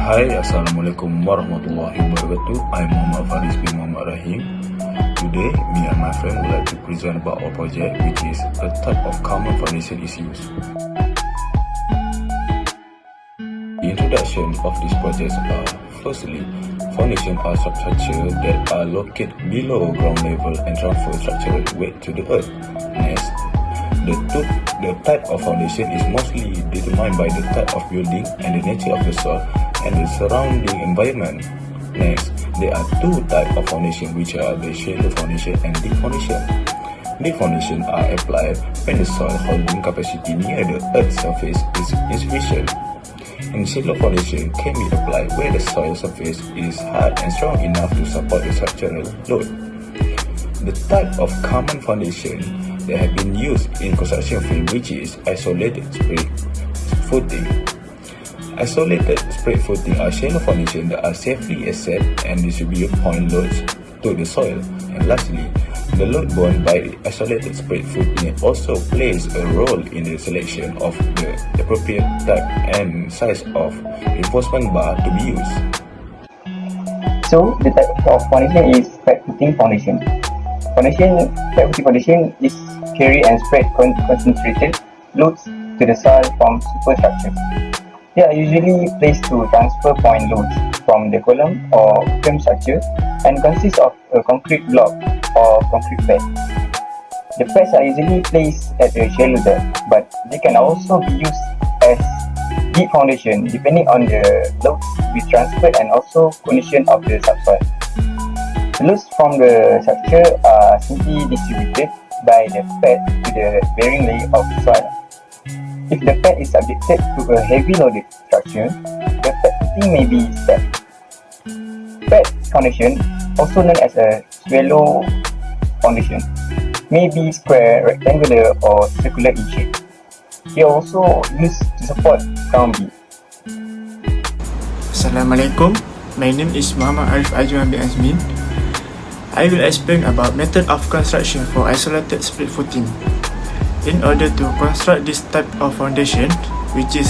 Hai, Assalamualaikum warahmatullahi wabarakatuh. I'm Muhammad FARIS bin Muhammad RAHIM. Today, me and my friend would like to present about our project, which is a type of common foundation issues. The introduction of these projects are, firstly, foundations are substructures that are located below ground level and transfer structural weight to the earth. Next, the type of foundation is mostly determined by the type of building and the nature of the soil and the surrounding environment. Next, there are two types of foundation, which are the shallow foundation and deep foundation. Deep foundation are applied when the soil holding capacity near the earth's surface is insufficient. And shallow foundation can be applied where the soil surface is hard and strong enough to support the structural load. The type of common foundation that have been used in construction field, which is isolated spread footing. Isolated spread footing are shallow foundations that are safely access and distribute point loads to the soil. And lastly, the load borne by isolated spread footing also plays a role in the selection of the appropriate type and size of reinforcement bar to be used. So, the type of foundation is spread footing foundation. Spread footing foundation is carry and spread concentrated loads to the soil from superstructures. They are usually placed to transfer point loads from the column or frame structure and consist of a concrete block or concrete pad. The pads are usually placed at the shallow depth, but they can also be used as deep foundation depending on the loads to be transferred and also condition of the subsoil. The loads from the structure are simply distributed by the pad to the bearing layer of the soil. If the pad is subjected to a heavy loaded structure, the pad footing may be stepped. Pad foundation, also known as a swallow foundation, may be square, rectangular or circular in shape. They are also used to support ground beam. Assalamualaikum. My name is Muhammad Ariff Ajmal bin AZMIN. I will explain about method of construction for isolated spread footing. In order to construct this type of foundation, which is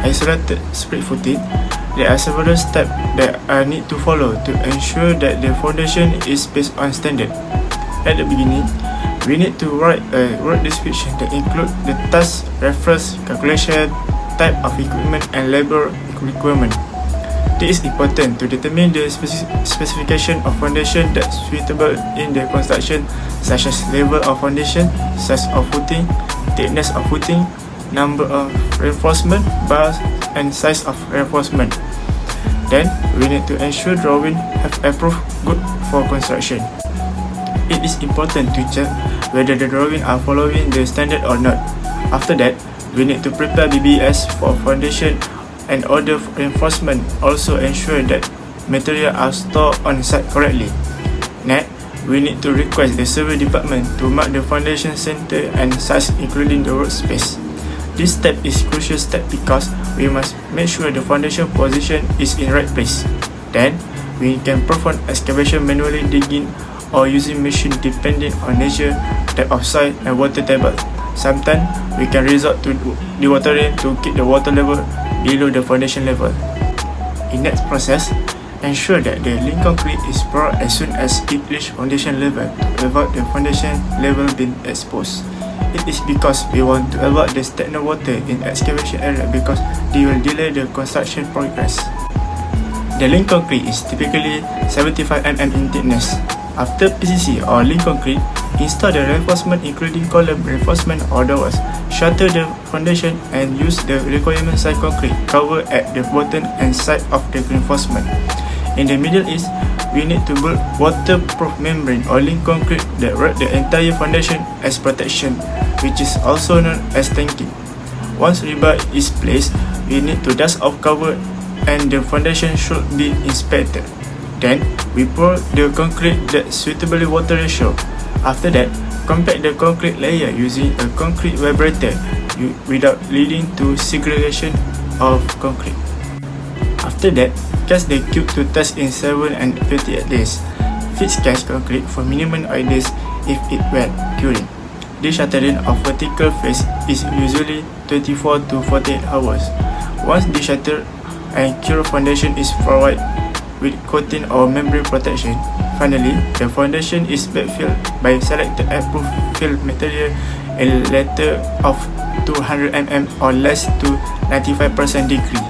isolated spread footing, there are several steps that I need to follow to ensure that the foundation is based on standard. At the beginning, we need to write a work description that includes the task, reference, calculation, type of equipment and labor requirement. It is important to determine the specification of foundation that's suitable in the construction, such as level of foundation, size of footing, thickness of footing, number of reinforcement bars and size of reinforcement. Then, we need to ensure drawing have approved good for construction. It is important to check whether the drawing are following the standard or not. After that, we need to prepare BBS for foundation and order reinforcement. Also ensure that material are stored on site correctly. Next, we need to request the survey department to mark the foundation center and size including the workspace. This step is crucial step because we must make sure the foundation position is in right place. Then, we can perform excavation manually digging or using machine depending on nature, type of soil and water table. Sometimes, we can resort to dewatering to keep the water level below the foundation level. In next process, ensure that the link concrete is poured as soon as it reaches foundation level to avoid the foundation level being exposed. It is because we want to avoid the stagnant water in excavation area because they will delay the construction progress. The link concrete is typically 75 mm in thickness. After PCC or link concrete, install the reinforcement including column reinforcement or doors. Shutter the foundation and use the requirement size concrete cover at the bottom and side of the reinforcement. In the middle is, we need to build waterproof membrane or link concrete that wrap the entire foundation as protection, which is also known as tanking. Once rebar is placed, we need to dust off cover and the foundation should be inspected. Then, we pour the concrete that suitably water ratio. After that, compact the concrete layer using a concrete vibrator without leading to segregation of concrete. After that, cast the cube to test in 7 and 28 days. Fix cast concrete for minimum 8 days if it wet curing. Deshattering of vertical face is usually 24 to 48 hours. Once deshattered, and cure foundation is provided with coating or membrane protection. Finally, the foundation is backfilled by selected approved fill material in letter of 200 mm or less to 95% degree.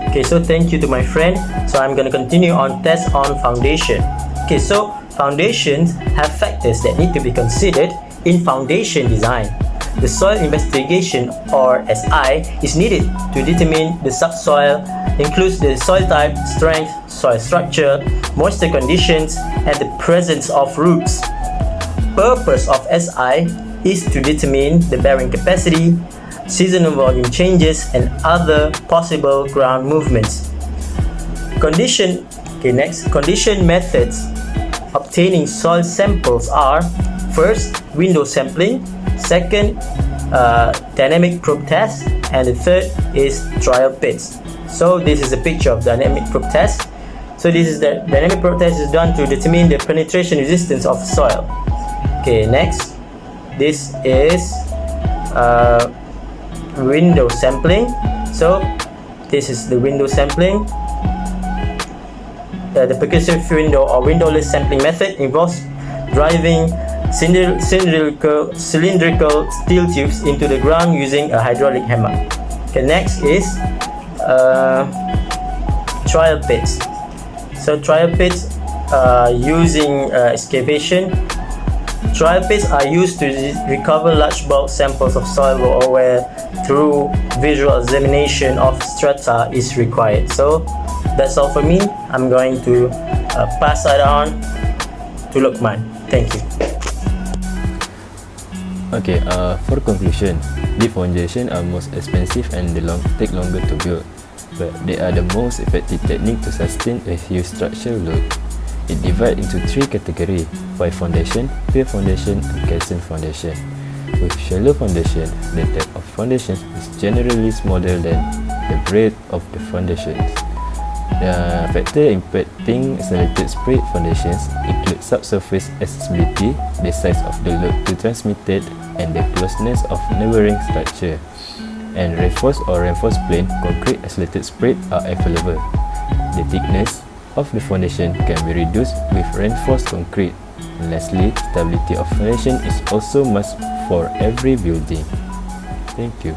Okay, so thank you to my friend. So I'm going to continue on test on foundation. Okay, so foundations have factors that need to be considered in foundation design. The soil investigation or SI is needed to determine the subsoil, includes the soil type, strength, soil structure, moisture conditions, and the presence of roots. Purpose of SI is to determine the bearing capacity, seasonal volume changes, and other possible ground movements. Condition methods obtaining soil samples are: first, window sampling; second, dynamic probe test; and the third is trial pits. So this is a picture of dynamic probe test. So this is the dynamic probe test is done to determine the penetration resistance of soil. Okay, next, this is window sampling. So this is the window sampling. The percussive window or windowless sampling method involves driving cylindrical steel tubes into the ground using a hydraulic hammer. Okay, next is trial pits. So trial pits using excavation. Trial pits are used to recover large bulk samples of soil where through visual examination of strata is required. So that's all for me. I'm going to pass it on to LUQMAN. Thank you. Okay, for conclusion, deep foundation are most expensive and take longer to build, but they are the most effective technique to sustain a huge structural load. It divides into three categories: pipe foundation, pier foundation, and calcium foundation. With shallow foundation, the depth of foundations is generally smaller than the breadth of the foundations. The factors impacting accelerated spread foundations include subsurface accessibility, the size of the load to transmitted, and the closeness of neighboring structure. And reinforced or reinforced plain concrete accelerated spread are available. The thickness of the foundation can be reduced with reinforced concrete. And lastly, stability of foundation is also must for every building. Thank you.